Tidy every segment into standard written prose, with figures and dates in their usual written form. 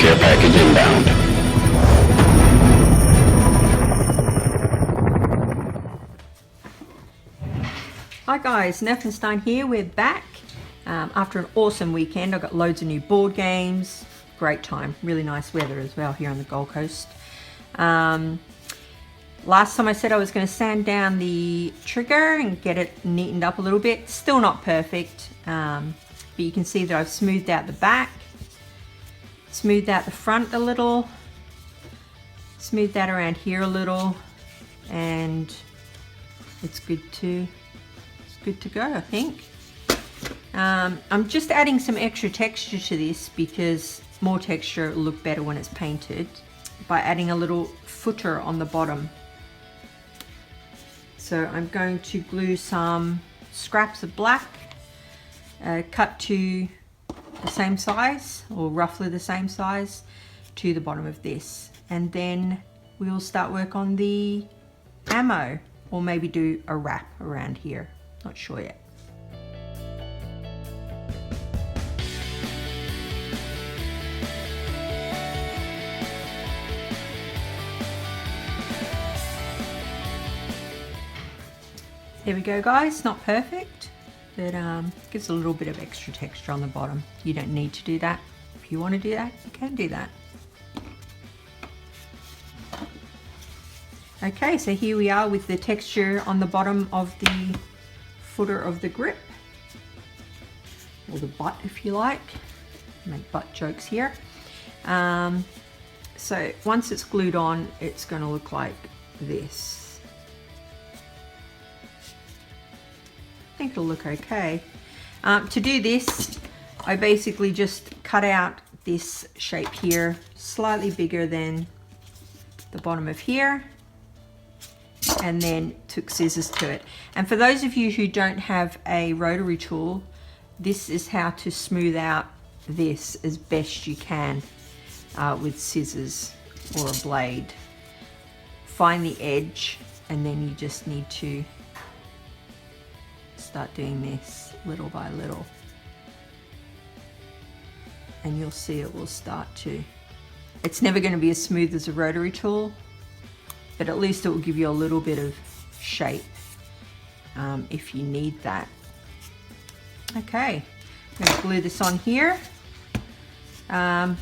care package inbound. Hi guys, Nerfenstein here. We're back after an awesome weekend. I got loads of new board games. Great time. Really nice weather as well here on the Gold Coast. Last time I said I was going to sand down the trigger and get it neatened up a little bit. Still not perfect, but you can see that I've smoothed out the back, smoothed out the front a little, smoothed that around here a little, and it's good to go, I think. I'm just adding some extra texture to this because more texture will look better when it's painted by adding a little footer on the bottom. So I'm going to glue some scraps of black, cut to the same size or roughly the same size, to the bottom of this, and then we'll start work on the ammo, or maybe do a wrap around here. Not sure yet. There we go guys, not perfect, but gives a little bit of extra texture on the bottom. You don't need to do that. If you want to do that, you can do that. Okay, so here we are with the texture on the bottom of the footer of the grip, or the butt if you like. Make butt jokes here. So once it's glued on, it's going to look like this. I think it'll look okay. To do this, I basically just cut out this shape here, slightly bigger than the bottom of here, and then took scissors to it. And for those of you who don't have a rotary tool, this is how to smooth out this as best you can with scissors or a blade. Find the edge, and then you just need to start doing this little by little, and you'll see it will start to, it's never going to be as smooth as a rotary tool, but at least it will give you a little bit of shape if you need that. Okay, I'm going to glue this on here.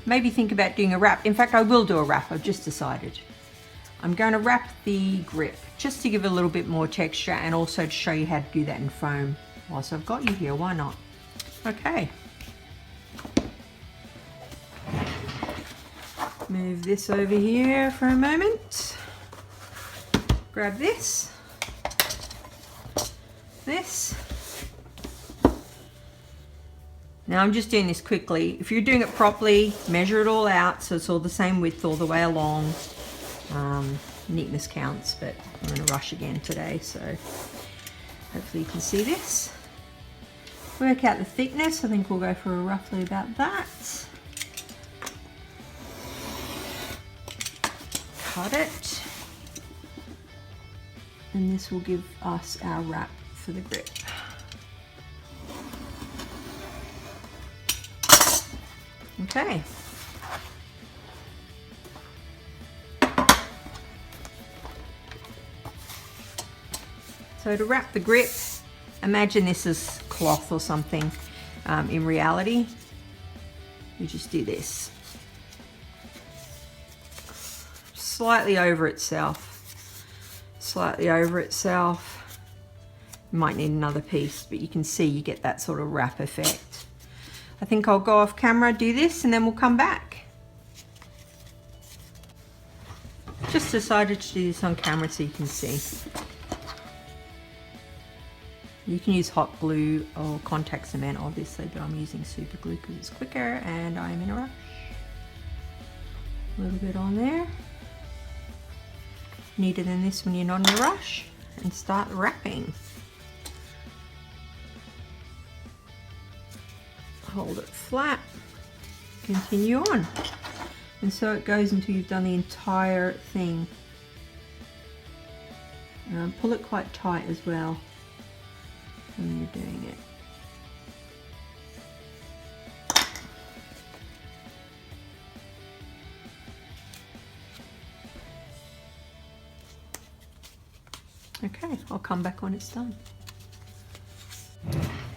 Maybe think about doing a wrap. In fact, I will do a wrap. I've just decided. I'm going to wrap the grip just to give a little bit more texture, and also to show you how to do that in foam. Whilst I've got you here, why not? Okay. Move this over here for a moment. Grab this. This. Now I'm just doing this quickly. If you're doing it properly, measure it all out so it's all the same width all the way along. Neatness counts, but I'm going to rush again today, so hopefully you can see this. Work out the thickness. I think we'll go for roughly about that. Cut it, and this will give us our wrap for the grip. Okay. So to wrap the grip, imagine this is cloth or something. In reality, you just do this. Slightly over itself. Slightly over itself. You might need another piece, but you can see you get that sort of wrap effect. I think I'll go off camera, do this, and then we'll come back. Just decided to do this on camera so you can see. You can use hot glue or contact cement obviously, but I'm using super glue because it's quicker and I'm in a rush. A little bit on there. Neater than this when you're not in a rush. And start wrapping. Hold it flat. Continue on. And so it goes until you've done the entire thing. Pull it quite tight as well when you're doing it. Okay, I'll come back when it's done.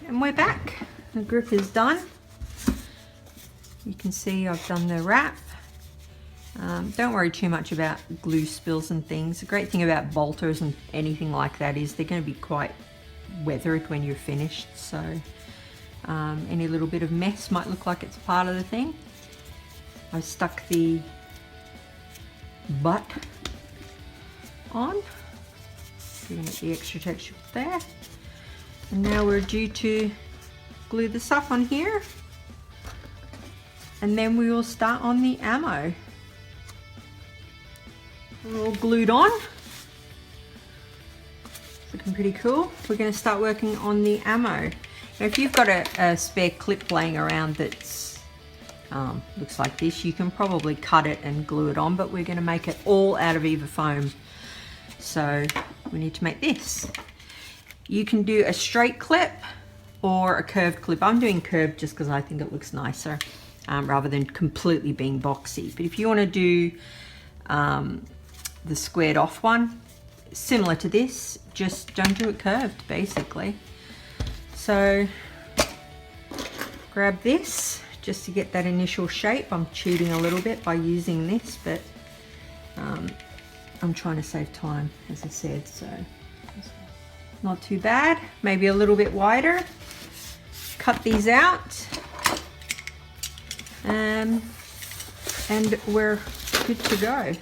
And we're back. The grip is done. You can see I've done the wrap. Don't worry too much about glue spills and things. The great thing about bolters and anything like that is they're going to be quite weathered when you're finished, so any little bit of mess might look like it's part of the thing. I've stuck the butt on, giving it the extra texture there, and now we're due to glue this up on here, and then we will start on the ammo. We're all glued on. Looking pretty cool. We're going to start working on the ammo. Now, if you've got a spare clip laying around that's looks like this, you can probably cut it and glue it on, but we're going to make it all out of EVA foam. So we need to make this. You can do a straight clip or a curved clip. I'm doing curved just because I think it looks nicer rather than completely being boxy. But if you want to do the squared off one, similar to this, just don't do it curved basically. So grab this just to get that initial shape. I'm cheating a little bit by using this, but I'm trying to save time, as I said, so not too bad. Maybe a little bit wider. Cut these out, and we're good to go.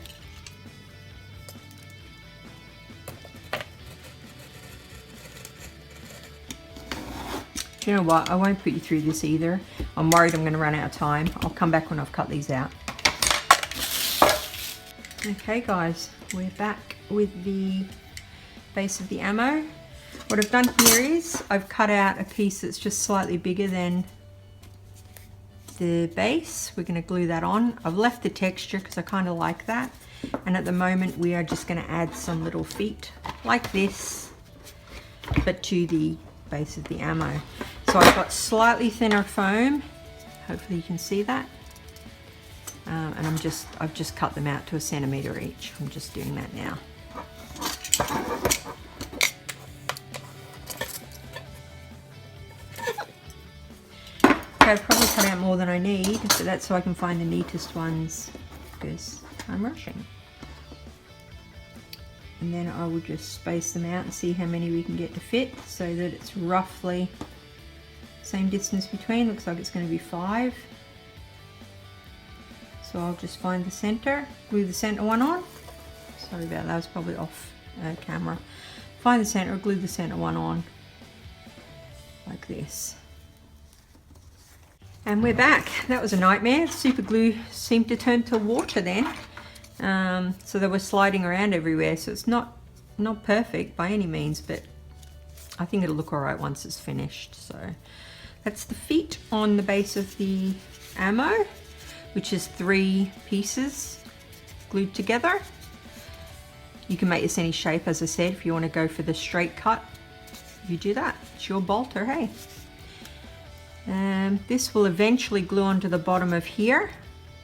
Do you know what? I won't put you through this either. I'm worried I'm going to run out of time. I'll come back when I've cut these out. Okay guys, we're back with the base of the ammo. What I've done here is I've cut out a piece that's just slightly bigger than the base. We're going to glue that on. I've left the texture because I kind of like that. And at the moment we are just going to add some little feet like this, but to the base of the ammo. So I've got slightly thinner foam. Hopefully you can see that. And I've just cut them out to 1 centimeter each. I'm just doing that now. Okay, I've probably cut out more than I need, but that's so I can find the neatest ones because I'm rushing. And then I will just space them out and see how many we can get to fit so that it's roughly same distance between. Looks like it's going to be 5. So I'll just find the center, glue the center one on. Sorry about that, I was probably off camera. Find the center, glue the center one on like this. And we're back. That was a nightmare. Super glue seemed to turn to water then. So they were sliding around everywhere. So it's not perfect by any means, but I think it'll look all right once it's finished. So that's the feet on the base of the ammo, which is 3 pieces glued together. You can make this any shape, as I said. If you want to go for the straight cut, you do that. It's your bolter, hey. This will eventually glue onto the bottom of here,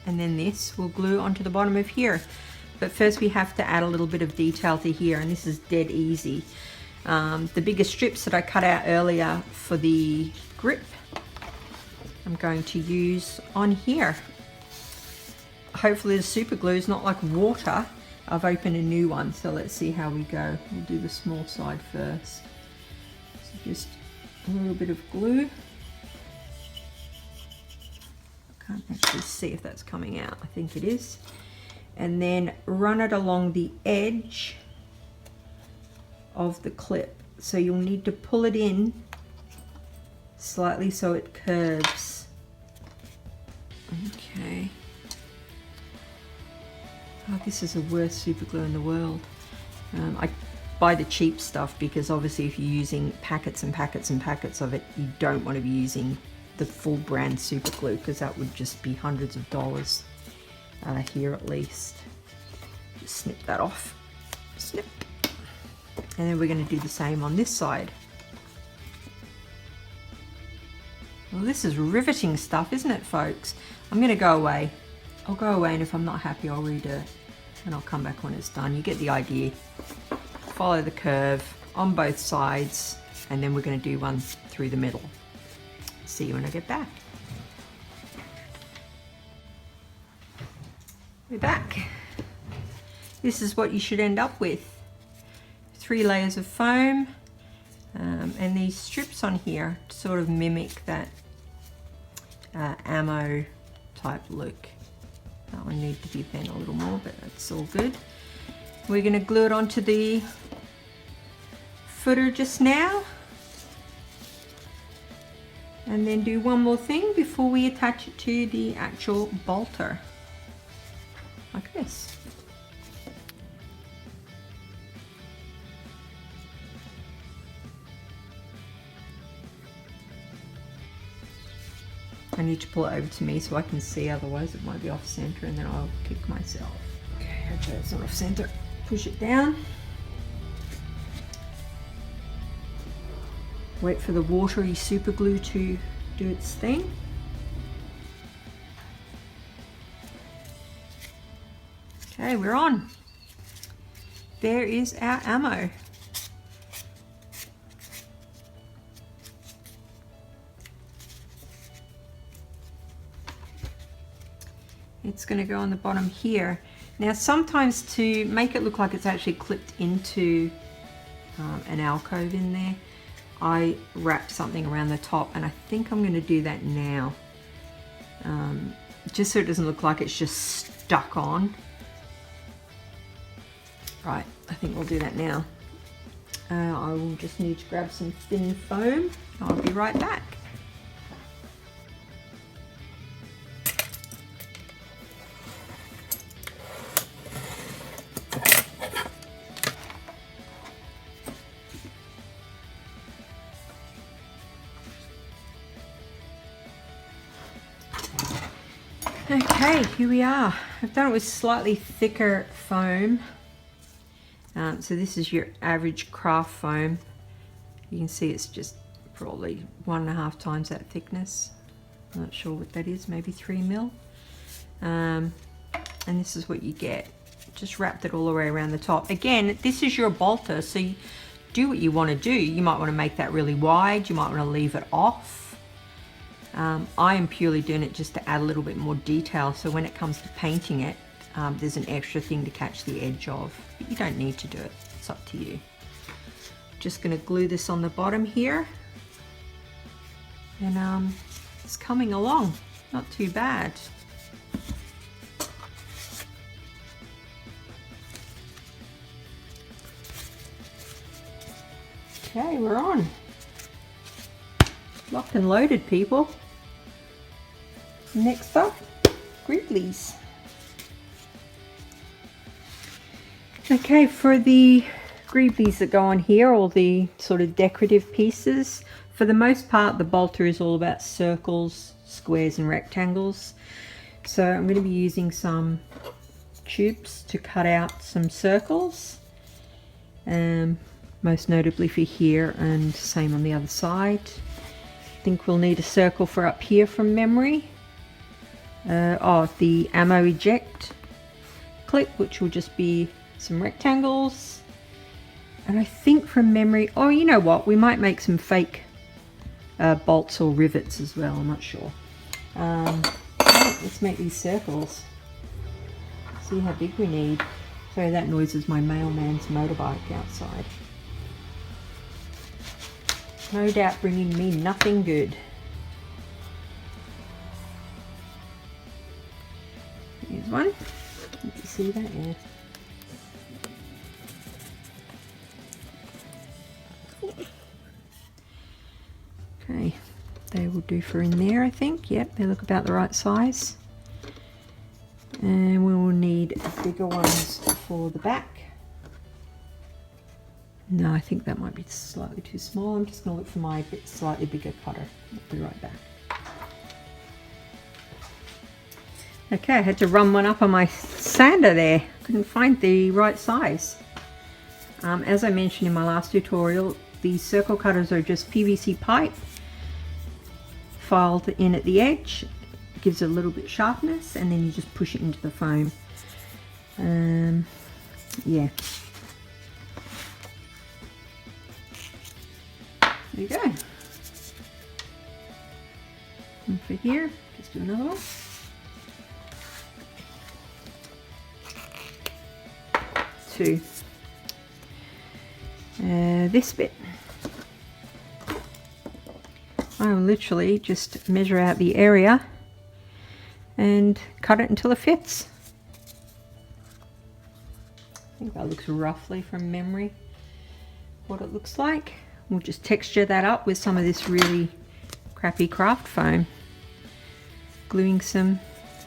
and then this will glue onto the bottom of here. But first we have to add a little bit of detail to here, and this is dead easy. The bigger strips that I cut out earlier for the grip, I'm going to use on here. Hopefully the super glue is not like water. I've opened a new one, so let's see how we go. We'll do the small side first. So just a little bit of glue. I can't actually see if that's coming out. I think it is. And then run it along the edge of the clip. So you'll need to pull it in slightly so it curves. Okay. Oh, this is the worst super glue in the world. I buy the cheap stuff because obviously if you're using packets and packets and packets of it, you don't want to be using the full brand super glue because that would just be hundreds of dollars here at least. Just snip that off. Snip. And then we're going to do the same on this side. Well, this is riveting stuff, isn't it, folks? I'm going to go away. I'll go away, and if I'm not happy, I'll redo it, and I'll come back when it's done. You get the idea. follow the curve on both sides, and then we're going to do one through the middle. See you when I get back. We're back. This is what you should end up with. 3 layers of foam, and these strips on here sort of mimic that ammo type look. That one needs to be bent a little more, but that's all good. We're going to glue it onto the footer just now, and then do one more thing before we attach it to the actual bolter, like this. I need to pull it over to me so I can see, otherwise it might be off center and then I'll kick myself. Okay, actually it's not off center. Push it down. Wait for the watery super glue to do its thing. Okay, we're on. There is our ammo. It's going to go on the bottom here. Now sometimes to make it look like it's actually clipped into an alcove in there, I wrap something around the top, and I think I'm going to do that now. Just so it doesn't look like it's just stuck on. Right, I think we'll do that now. I will just need to grab some thin foam. I'll be right back. Okay, here we are. I've done it with slightly thicker foam. So this is your average craft foam. You can see it's just probably 1.5 times that thickness. I'm not sure what that is, maybe 3 mil. And this is what you get. Just wrapped it all the way around the top. Again, this is your bolter, so you do what you want to do. You might want to make that really wide. You might want to leave it off. I am purely doing it just to add a little bit more detail, so when it comes to painting it, there's an extra thing to catch the edge of, but you don't need to do it. It's up to you. Just going to glue this on the bottom here, and it's coming along, not too bad. Okay, we're on. Locked and loaded, people. Next up, Grizzlies. Okay, for the greeblies that go on here, all the sort of decorative pieces, for the most part the bolter is all about circles, squares and rectangles. So I'm going to be using some tubes to cut out some circles, most notably for here, and same on the other side. I think we'll need a circle for up here from memory. The ammo eject clip, which will just be some rectangles. And I think from memory, oh, you know what, we might make some fake bolts or rivets as well, I'm not sure. Let's make these circles. See how big we need. Sorry, that noise is my mailman's motorbike outside. No doubt bringing me nothing good. Here's one. Can you see that? Yeah. Okay, they will do for in there, I think. Yep, they look about the right size. And we will need bigger ones for the back. No, I think that might be slightly too small. I'm just going to look for my slightly bigger cutter. I'll be right back. Okay, I had to run one up on my sander there. Couldn't find the right size. As I mentioned in my last tutorial, these circle cutters are just PVC pipe filed in at the edge. It gives it a little bit sharpness, and then you just push it into the foam. Yeah. There you go. And for here, just do another one. To this bit. I will literally just measure out the area and cut it until it fits. I think that looks roughly from memory what it looks like. We'll just texture that up with some of this really crappy craft foam, gluing some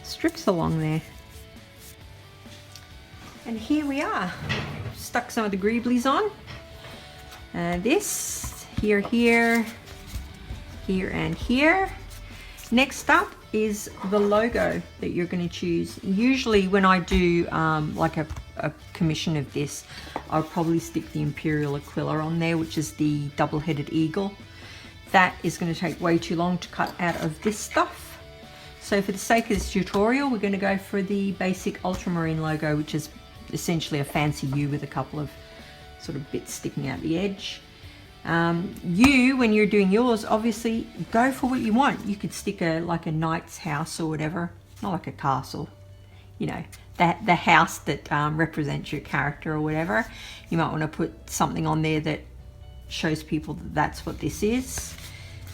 strips along there. And here we are. Stuck some of the greeblies on. This, here, here, here, and here. Next up is the logo that you're going to choose. Usually when I do like a commission of this, I'll probably stick the Imperial Aquila on there, which is the double-headed eagle. That is going to take way too long to cut out of this stuff. So for the sake of this tutorial, we're going to go for the basic ultramarine logo, which is essentially a fancy U with a couple of sort of bits sticking out the edge. You, when you're doing yours, obviously go for what you want. You could stick like a knight's house or whatever, not like a castle, you know, the house that represents your character or whatever. You might want to put something on there that shows people that that's what this is,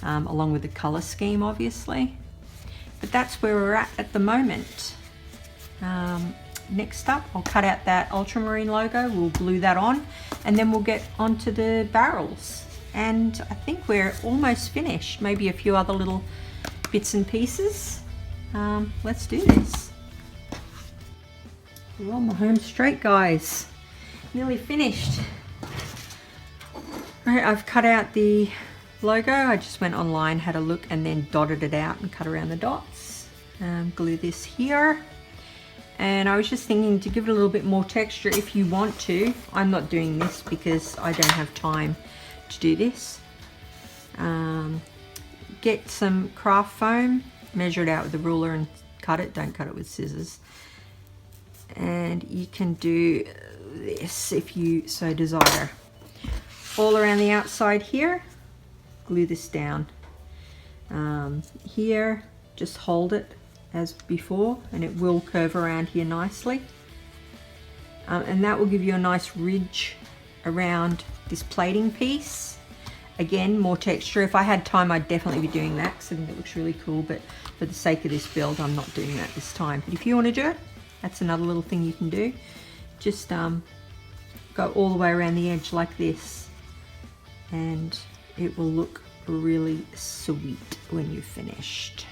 along with the color scheme, obviously. But that's where we're at the moment. Next up, I'll cut out that ultramarine logo, we'll glue that on, and then we'll get onto the barrels. And I think we're almost finished, maybe a few other little bits and pieces. Let's do this. We're on the home straight, guys. Nearly finished. Alright, I've cut out the logo. I just went online, had a look, and then dotted it out and cut around the dots. Glue this here. And I was just thinking to give it a little bit more texture if you want to. I'm not doing this because I don't have time to do this. Get some craft foam, measure it out with a ruler and cut it. Don't cut it with scissors. And you can do this if you so desire. All around the outside here, glue this down. Here, just hold it as before and it will curve around here nicely. And that will give you a nice ridge around this plating piece. Again, more texture. If I had time, I'd definitely be doing that because I think it looks really cool, but for the sake of this build, I'm not doing that this time. But if you want to do it, that's another little thing you can do. Just go all the way around the edge like this and it will look really sweet when you've finished.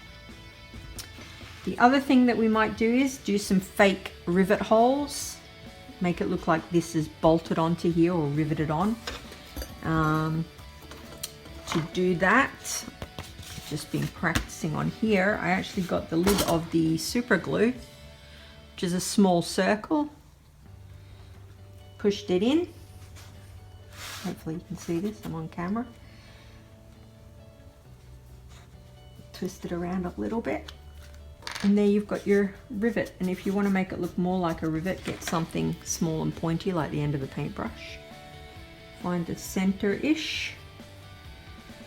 The other thing that we might do is do some fake rivet holes. Make it look like this is bolted onto here or riveted on. To do that, just been practicing on here, I actually got the lid of the super glue, which is a small circle. Pushed it in. Hopefully you can see this, I'm on camera. Twist it around a little bit. And there you've got your rivet. And if you want to make it look more like a rivet, get something small and pointy like the end of a paintbrush. Find the center-ish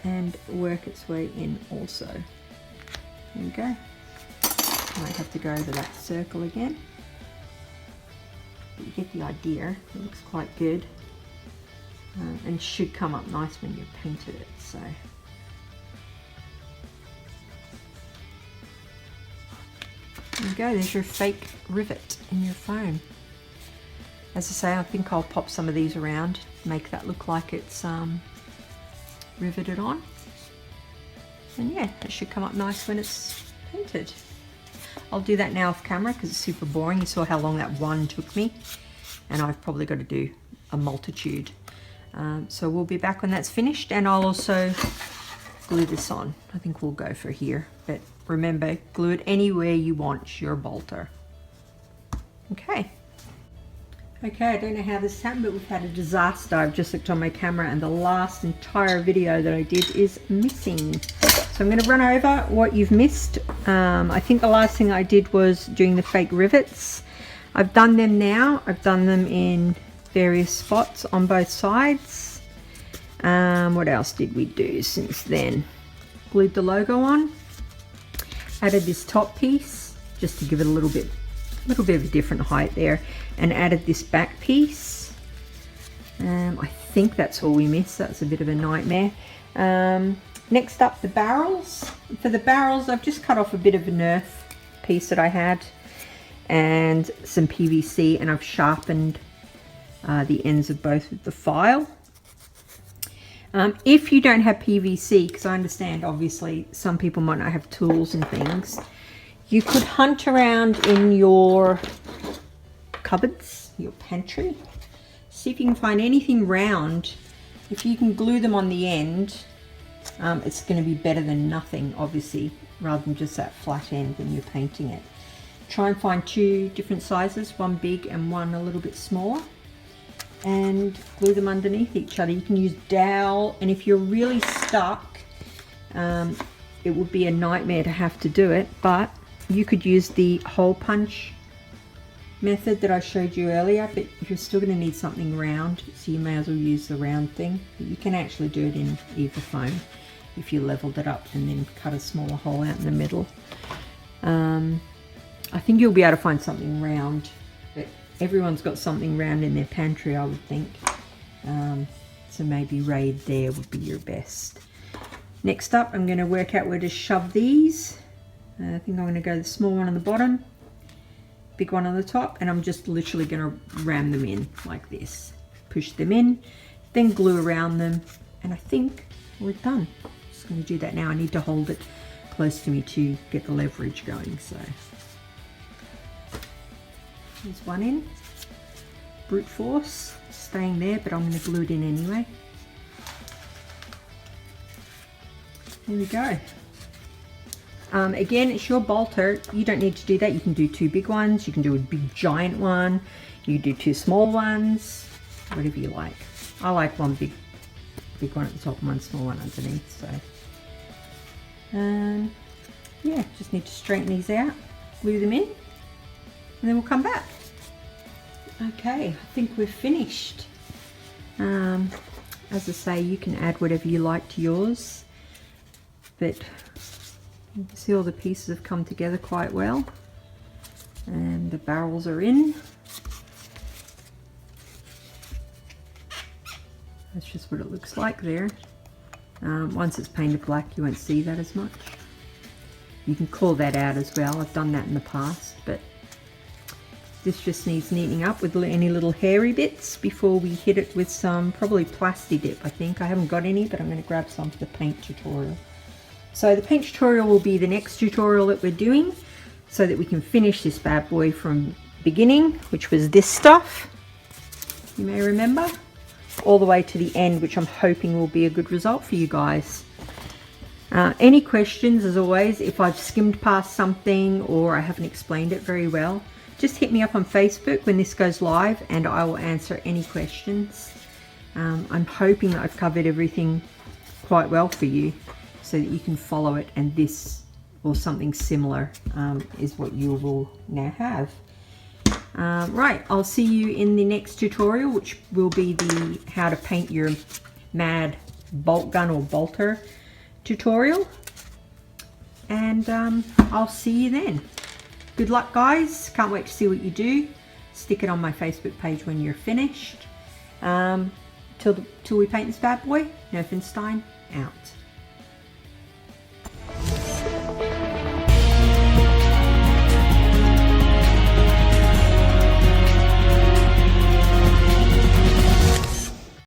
and work its way in also. There you go. Might have to go over that circle again. But you get the idea. It looks quite good. And should come up nice when you've painted it. So. There you go, there's your fake rivet in your foam. As I say, I think I'll pop some of these around, make that look like it's riveted on. And yeah, it should come up nice when it's painted. I'll do that now off camera because it's super boring. You saw how long that one took me. And I've probably got to do a multitude. So we'll be back when that's finished and I'll also glue this on. I think we'll go for here. But remember, glue it anywhere you want your bolter. Okay. Okay, I don't know how this happened, but we've had a disaster. I've just looked on my camera and the last entire video that I did is missing. So I'm going to run over what you've missed. I think the last thing I did was doing the fake rivets. I've done them now. I've done them in various spots on both sides. What else did we do since then? Glued the logo on. Added this top piece just to give it a little bit of a different height there, and added this back piece. I think that's all we missed. That's a bit of a nightmare. Next up, the barrels. For the barrels, I've just cut off a bit of a Nerf piece that I had and some PVC, and I've sharpened the ends of both of the file. If you don't have PVC, because I understand obviously some people might not have tools and things, you could hunt around in your cupboards, your pantry, see if you can find anything round. If you can glue them on the end, it's going to be better than nothing, obviously, rather than just that flat end when you're painting it. Try and find 2 different sizes, one big and one a little bit smaller, and glue them underneath each other. You can use dowel, and if you're really stuck, it would be a nightmare to have to do it, but you could use the hole punch method that I showed you earlier, but you're still going to need something round, so you may as well use the round thing. But you can actually do it in either foam if you leveled it up and then cut a smaller hole out in the middle. I think you'll be able to find something round, but everyone's got something round in their pantry, I would think. So maybe raid there would be your best. Next up, I'm going to work out where to shove these. I think I'm going to go the small one on the bottom, big one on the top, and I'm just literally going to ram them in like this. Push them in, then glue around them, and I think we're done. Just going to do that now. I need to hold it close to me to get the leverage going. So there's one in. Brute force, staying there, but I'm going to glue it in anyway. There we go. Again, it's your bolter. You don't need to do that. You can do 2 big ones. You can do a big giant one. You can do 2 small ones. Whatever you like. I like one big one at the top and one small one underneath. So, yeah, just need to straighten these out, glue them in, and then we'll come back. Okay, I think we're finished. As I say, you can add whatever you like to yours, but you can see all the pieces have come together quite well, and the barrels are in. That's just what it looks like there. Once it's painted black, you won't see that as much. You can call that out as well. I've done that in the past, but this just needs neatening up with any little hairy bits before we hit it with some probably plasti dip. I think I haven't got any, but I'm going to grab some for the paint tutorial. So the paint tutorial will be the next tutorial that we're doing, so that we can finish this bad boy from beginning, which was this stuff, you may remember, all the way to the end, which I'm hoping will be a good result for you guys. Any questions, as always, if I've skimmed past something or I haven't explained it very well, just hit me up on Facebook when this goes live and I will answer any questions. I'm hoping that I've covered everything quite well for you, so that you can follow it, and this or something similar is what you will now have. Right, I'll see you in the next tutorial, which will be the how to paint your mad bolt gun or bolter tutorial, and I'll see you then. Good luck, guys. Can't wait to see what you do. Stick it on my Facebook page when you're finished. Till we paint this bad boy. Nerfenstein out.